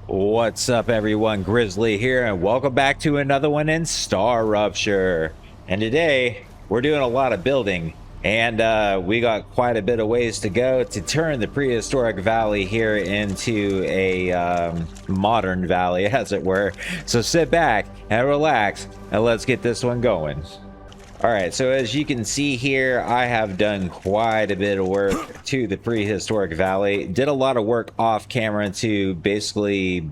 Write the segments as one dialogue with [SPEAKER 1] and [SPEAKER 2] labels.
[SPEAKER 1] What's up, everyone? Grizzly here, and welcome back to another one in StarRupture. And today we're doing a lot of building, and we got quite a bit of ways to go to turn the prehistoric valley here into a modern valley, as it were. So sit back and relax, and let's get this one going. All right, so as you can see here, I have done quite a bit of work to the prehistoric valley. Did a lot of work off camera to basically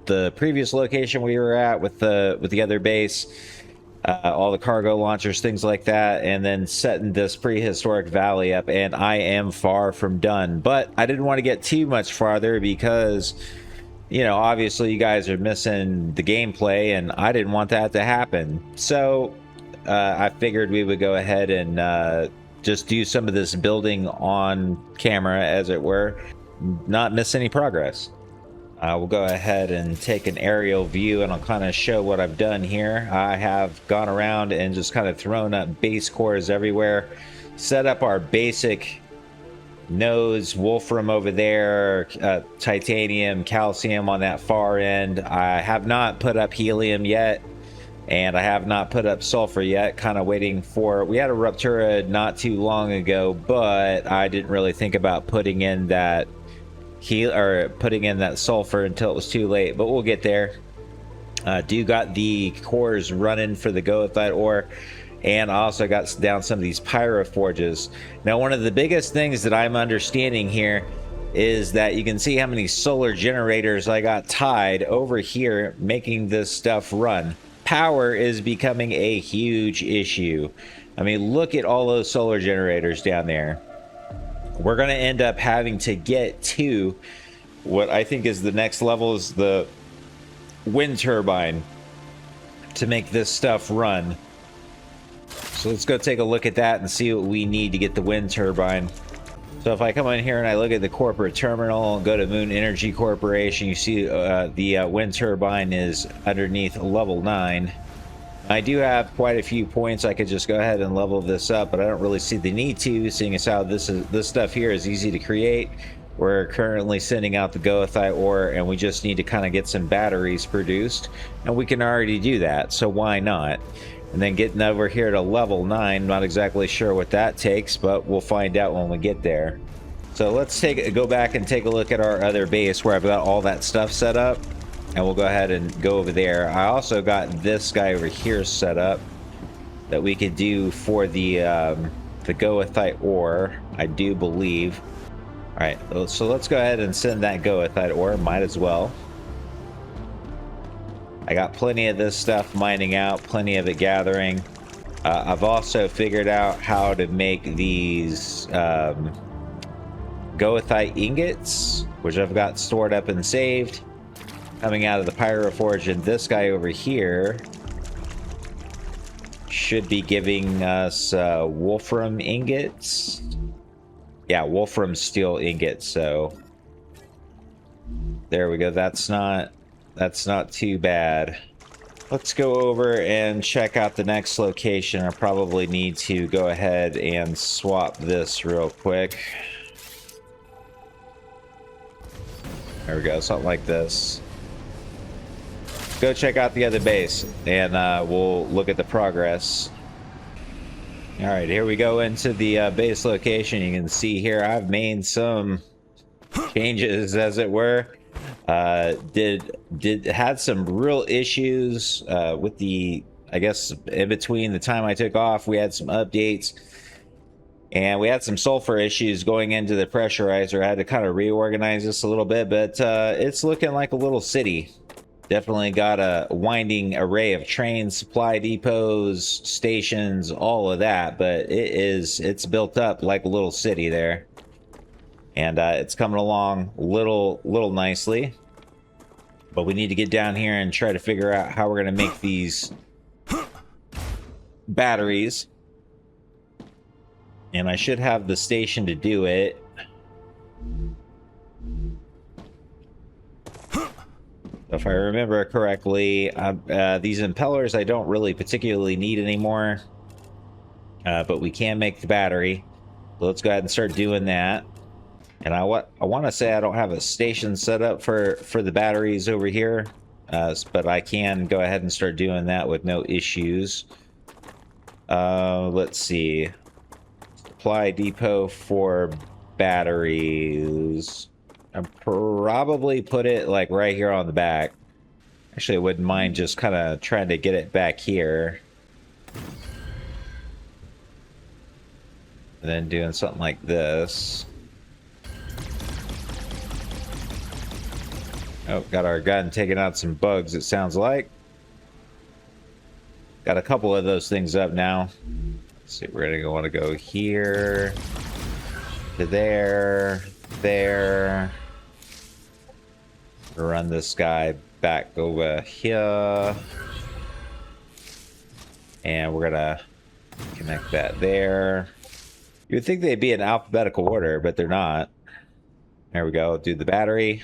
[SPEAKER 1] the previous location we were at with the other base, all the cargo launchers, things like that, and then setting this prehistoric valley up. And I am far from done, but I didn't want to get too much farther because, you know, obviously you guys are missing the gameplay, and I didn't want that to happen. So I figured we would go ahead and just do some of this building on camera, as it were, not miss any progress. We'll go ahead and take an aerial view, and I'll kind of show what I've done here. I have gone around and just kind of thrown up base cores everywhere, set up our basic nodes, wolfram over there, titanium, calcium on that far end. I have not put up helium yet, and I have not put up sulfur yet. Kind of waiting for, we had a Ruptura not too long ago, but I didn't really think about putting in that sulfur until it was too late, but we'll get there. Do got the cores running for the goethite ore, and I also got down some of these pyroforges. Now, one of the biggest things that I'm understanding here is that you can see how many solar generators I got tied over here making this stuff run. Power is becoming a huge issue. I mean, look at all those solar generators down there. We're going to end up having to get to what I think is the next level, is the wind turbine, to make this stuff run. So let's go take a look at that and see what we need to get the wind turbine. So if I come in here and I look at the corporate terminal and go to Moon Energy Corporation, you see the wind turbine is underneath level 9. I do have quite a few points. I could just go ahead and level this up, but I don't really see the need to, seeing as how this stuff here is easy to create. We're currently sending out the goethite ore, and we just need to kind of get some batteries produced, and we can already do that, so why not? And then getting over here to level 9, not exactly sure what that takes, but we'll find out when we get there. So let's go back and take a look at our other base where I've got all that stuff set up, and we'll go ahead and go over there. I also got this guy over here set up that we could do for the goethite ore, I do believe. All right, so let's go ahead and send that goethite ore, might as well. I got plenty of this stuff mining out, plenty of it gathering. I've also figured out how to make these goethite ingots, which I've got stored up and saved, coming out of the pyroforge. And this guy over here should be giving us wolfram ingots. Yeah, wolfram steel ingots. So there we go. That's not too bad. Let's go over and check out the next location. I probably need to go ahead and swap this real quick. There we go, something like this. Go check out the other base, and we'll look at the progress. All right, here we go into the base location. You can see here I've made some changes, as it were. Had some real issues with the, I guess, in between the time I took off, we had some updates, and we had some sulfur issues going into the pressurizer. I had to kind of reorganize this a little bit, but it's looking like a little city. Definitely got a winding array of trains, supply depots, stations, all of that, but it's built up like a little city there. And it's coming along little nicely, but we need to get down here and try to figure out how we're going to make these batteries. And I should have the station to do it. If I remember correctly, these impellers I don't really particularly need anymore, but we can make the battery. So let's go ahead and start doing that. And I want to say I don't have a station set up for the batteries over here, but I can go ahead and start doing that with no issues. Let's see. Supply depot for batteries. I'll probably put it like right here on the back. Actually, I wouldn't mind just kind of trying to get it back here. And then doing something like this. Oh, got our gun taking out some bugs, it sounds like. Got a couple of those things up now. Let's see, we're gonna want to go here to there. Run this guy back over here. And we're gonna connect that there. You would think they'd be in alphabetical order, but they're not. There we go, do the battery.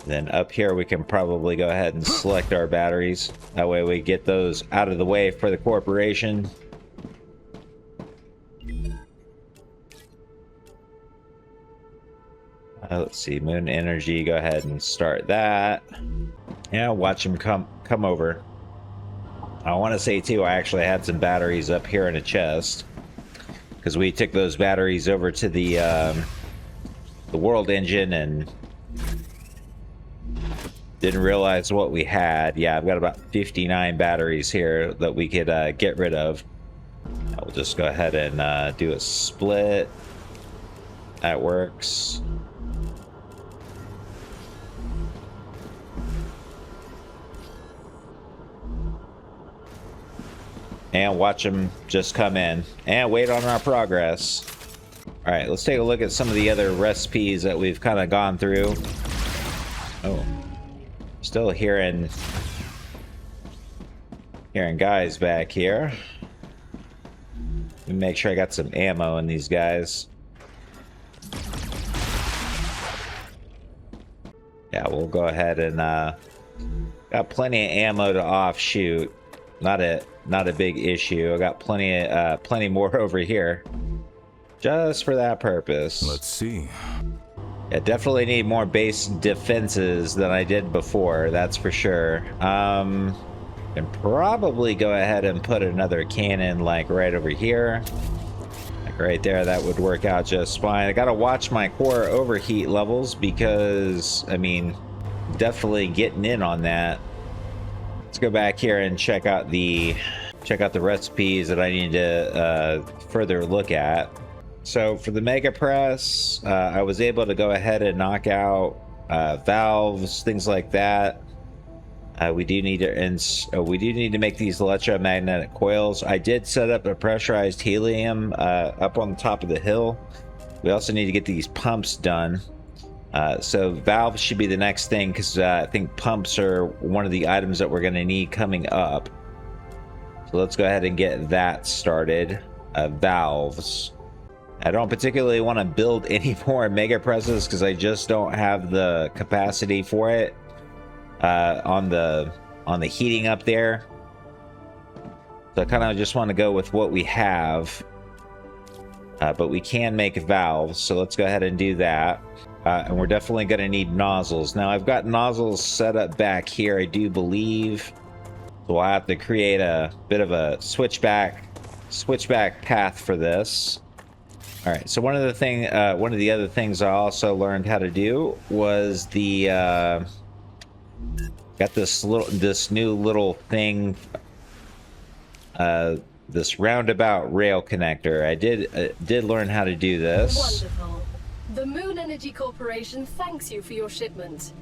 [SPEAKER 1] Then up here we can probably go ahead and select our batteries. That way we get those out of the way for the corporation. Let's see, Moon Energy, go ahead and start that. Yeah, watch them come over. I want to say too, I actually had some batteries up here in a chest, because we took those batteries over to the world engine and didn't realize what we had. Yeah, I've got about 59 batteries here that we could get rid of. I'll just go ahead and do a split. That works. And watch them just come in and wait on our progress. All right, let's take a look at some of the other recipes that we've kind of gone through. Oh, still hearing guys back here. Let me make sure I got some ammo in these guys. Yeah, we'll go ahead and got plenty of ammo to offshoot. Not a big issue. I got plenty more over here, just for that purpose.
[SPEAKER 2] Let's see.
[SPEAKER 1] Yeah, definitely need more base defenses than I did before. That's for sure. And probably go ahead and put another cannon like right over here, like right there. That would work out just fine. I gotta watch my core overheat levels because, I mean, definitely getting in on that. Let's go back here and check out the recipes that I need to further look at. So for the Mega Press, I was able to go ahead and knock out valves, things like that. We do need to make these electromagnetic coils. I did set up a pressurized helium up on the top of the hill. We also need to get these pumps done. So valves should be the next thing, because I think pumps are one of the items that we're going to need coming up. So let's go ahead and get that started. Valves. I don't particularly want to build any more mega presses because I just don't have the capacity for it on the heating up there. So I kind of just want to go with what we have. But we can make valves, so let's go ahead and do that. And we're definitely going to need nozzles. Now, I've got nozzles set up back here, I do believe. So I'll have to create a bit of a switchback path for this. All right, so one of the other things I also learned how to do was the got this new little thing, this roundabout rail connector. I did learn how to do this.
[SPEAKER 3] Wonderful. The Moon Energy Corporation thanks you for your shipment.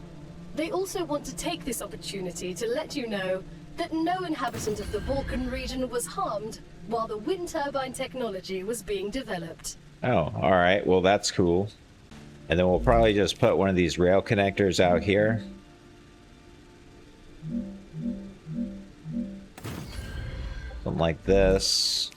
[SPEAKER 3] They also want to take this opportunity to let you know that no inhabitant of the Balkan region was harmed while the wind turbine technology was being developed.
[SPEAKER 1] Oh, all right. Well, that's cool. And then we'll probably just put one of these rail connectors out here. Something like this.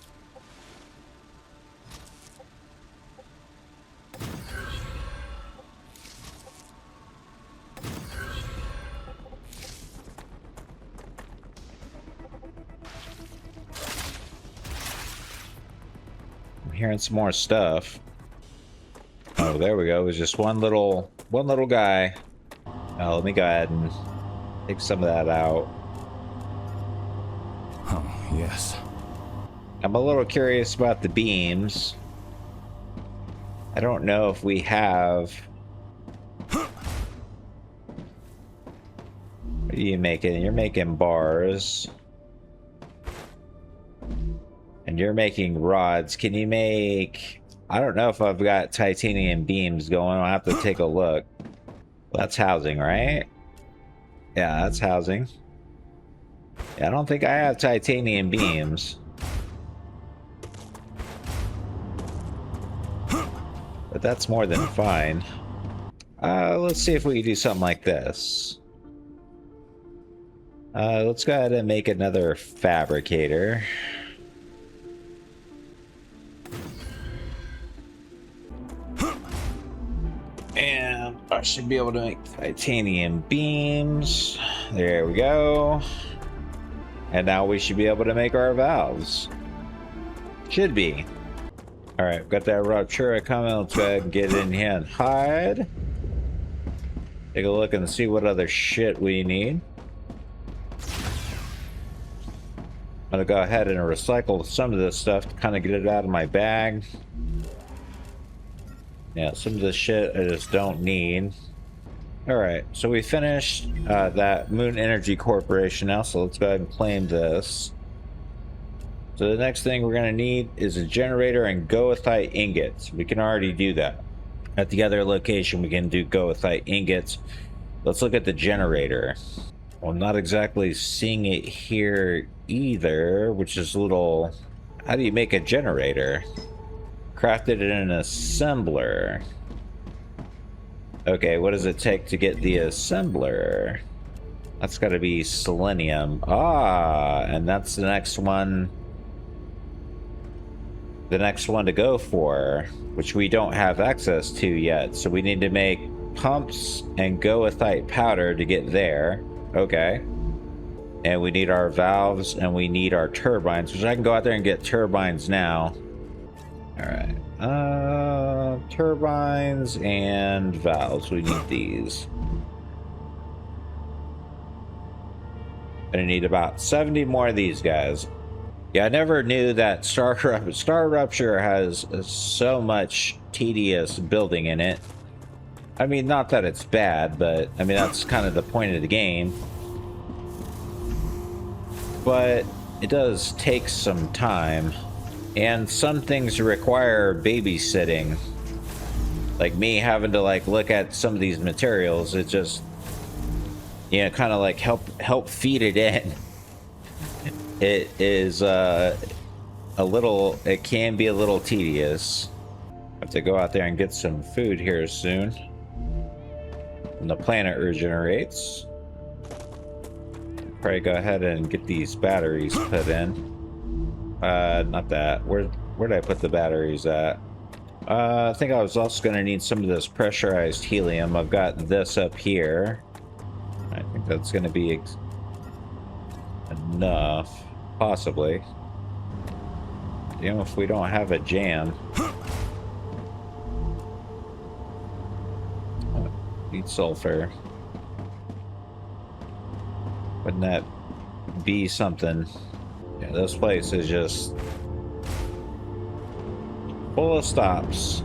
[SPEAKER 1] I'm hearing some more stuff. Oh, Oh, there we go. It was just one little guy. Let me go ahead and take some of that out.
[SPEAKER 2] Oh, yes.
[SPEAKER 1] I'm a little curious about the beams. I don't know if we have... What are you making? You're making bars. And you're making rods. Can you make... I don't know if I've got titanium beams going. I'll have to take a look. Well, that's housing, right? Yeah, that's housing. Yeah, I don't think I have titanium beams. But that's more than fine. Let's see if we can do something like this. Let's go ahead and make another fabricator. And I should be able to make titanium beams. There we go. And now we should be able to make our valves. Should be. Alright, we've got that Raptura coming. Let's go ahead and get in here and hide. Take a look and see what other shit we need. I'm gonna go ahead and recycle some of this stuff to kind of get it out of my bag. Yeah, some of this shit I just don't need. Alright, so we finished that Moon Energy Corporation now, so let's go ahead and claim this. So the next thing we're going to need is a generator and goethite ingots. We can already do that. At the other location, we can do goethite ingots. Let's look at the generator. Well, I'm not exactly seeing it here either, which is a little... How do you make a generator? Crafted in an assembler. Okay, what does it take to get the assembler? That's got to be selenium. Ah, and that's the next one. The next one to go for, which we don't have access to yet. So we need to make pumps and goethite powder to get there. Okay. And we need our valves and we need our turbines, which I can go out there and get turbines now. All right. Turbines and valves. We need these. Gonna need about 70 more of these guys. Yeah, I never knew that StarRupture has so much tedious building in it. I mean, not that it's bad, but I mean, that's kind of the point of the game. But it does take some time. And some things require babysitting. Like me having to like look at some of these materials, it just, you know, kind of like help feed it in. It is it can be a little tedious. I have to go out there and get some food here soon. When the planet regenerates. Probably go ahead and get these batteries put in. Not that. Where did I put the batteries at? I think I was also going to need some of this pressurized helium. I've got this up here. I think that's going to be enough. Possibly. You know, if we don't have a jam. Oh, need sulfur. Wouldn't that be something? Yeah, this place is just full of stops.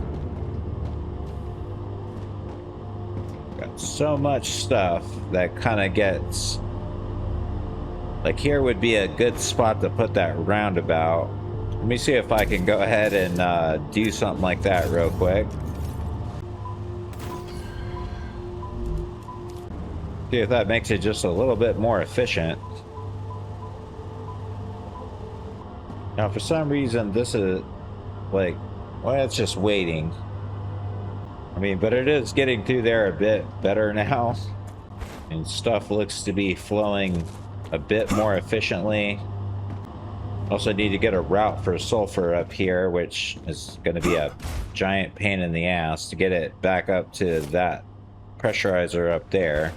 [SPEAKER 1] Got so much stuff that kind of gets... Like here would be a good spot to put that roundabout. Let me see if I can go ahead and do something like that real quick. See if that makes it just a little bit more efficient. Now, for some reason, this is like, well, it's just waiting. I mean, but it is getting through there a bit better now. And stuff looks to be flowing a bit more efficiently. Also need to get a route for sulfur up here, which is going to be a giant pain in the ass to get it back up to that pressurizer up there.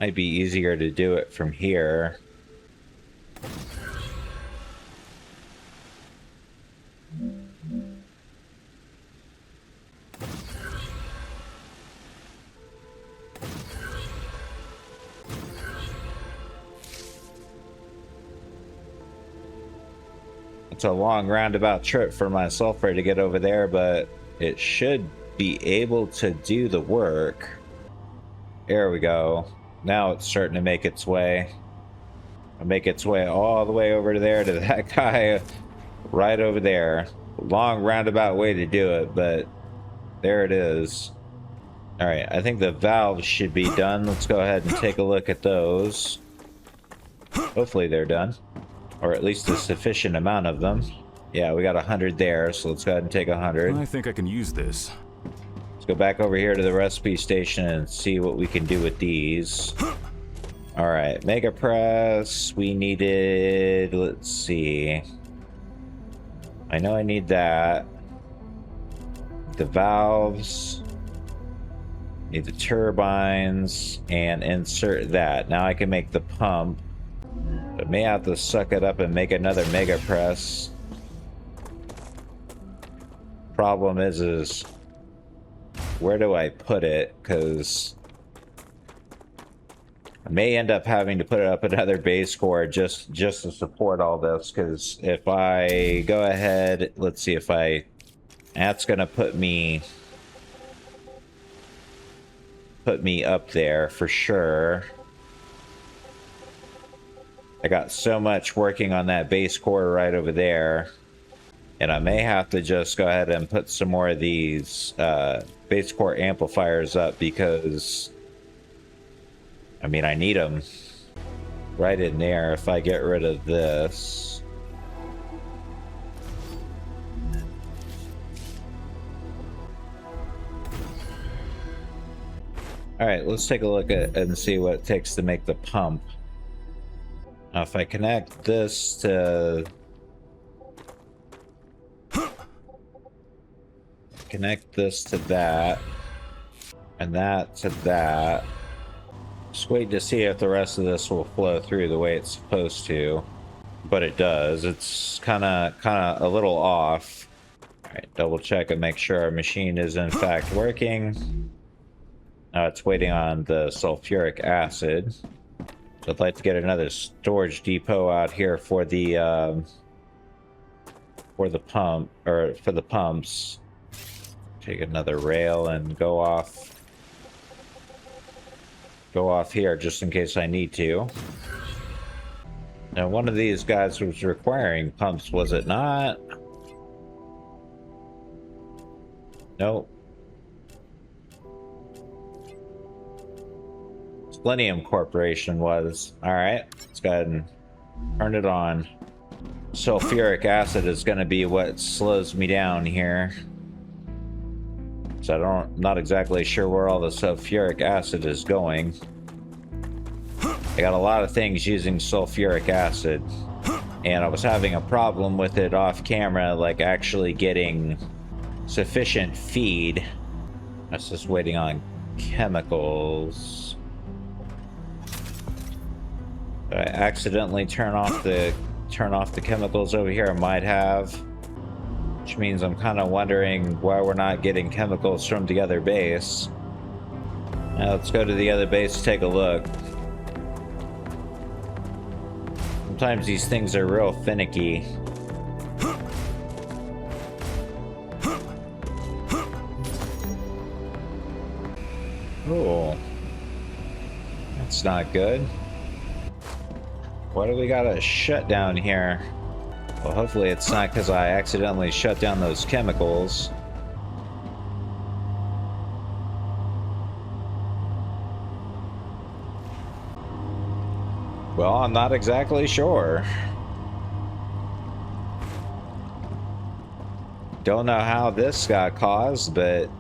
[SPEAKER 1] Might be easier to do it from here. It's a long roundabout trip for my sulfur to get over there, but it should be able to do the work. There we go. Now it's starting to make its way. It'll make its way all the way over to there to that guy right over there. Long roundabout way to do it, but there it is. All right, I think the valves should be done. Let's go ahead and take a look at those. Hopefully they're done, or at least a sufficient amount of them. Yeah, we got 100 there, so let's go ahead and take 100.
[SPEAKER 2] I think I can use this.
[SPEAKER 1] Let's go back over here to the recipe station and see what we can do with these. All right, mega press. We needed, let's see. I know I need that. The valves. Need the turbines and insert that. Now I can make the pump. I may have to suck it up and make another mega press. Problem is where do I put it? Because I may end up having to put up another base core just to support all this. Because if I go ahead, let's see if I, that's gonna put me up there for sure. I got so much working on that base core right over there, and I may have to just go ahead and put some more of these base core amplifiers up, because I mean I need them right in there. If I get rid of this, all right, let's take a look at and see what it takes to make the pump. Now, if I connect this to that, and that to that, just wait to see if the rest of this will flow through the way it's supposed to. But it does. It's kind of a little off. All right, double check and make sure our machine is in fact working. Now it's waiting on the sulfuric acid. So I'd like to get another storage depot out here for the pump, or for the pumps. Take another rail and go off here just in case I need to. Now one of these guys was requiring pumps, was it not? Nope. Selenium Corporation was. All right, let's go ahead and turn it on. Sulfuric acid is going to be what slows me down here. So not exactly sure where all the sulfuric acid is going. I got a lot of things using sulfuric acid, and I was having a problem with it off camera, like actually getting sufficient feed. I was just waiting on chemicals. Did I accidentally turn off the chemicals over here? I might have, which means I'm kind of wondering why we're not getting chemicals from the other base. Now let's go to the other base to take a look. Sometimes these things are real finicky. Oh, that's not good. Why do we got a shutdown here? Well, hopefully it's not because I accidentally shut down those chemicals. Well, I'm not exactly sure. Don't know how this got caused, but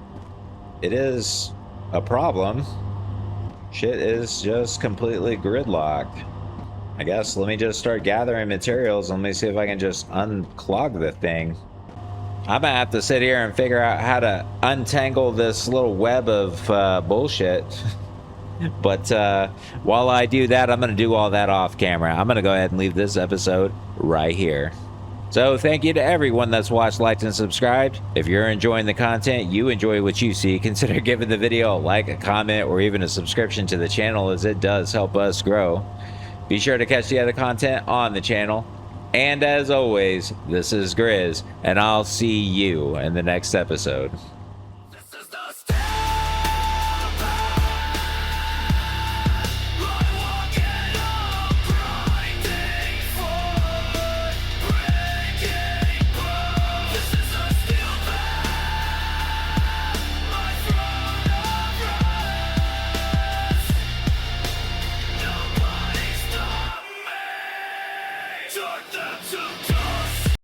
[SPEAKER 1] it is a problem. Shit is just completely gridlocked. I guess let me just start gathering materials. Let me see if I can just unclog the thing. I'm gonna have to sit here and figure out how to untangle this little web of bullshit. But while I do that, I'm gonna do all that off camera. I'm gonna go ahead and leave this episode right here. So thank you to everyone that's watched, liked, and subscribed. If you're enjoying the content, you enjoy what you see, consider giving the video a like, a comment, or even a subscription to the channel, as it does help us grow. Be sure to catch the other content on the channel. And as always, this is Grizz, and I'll see you in the next episode.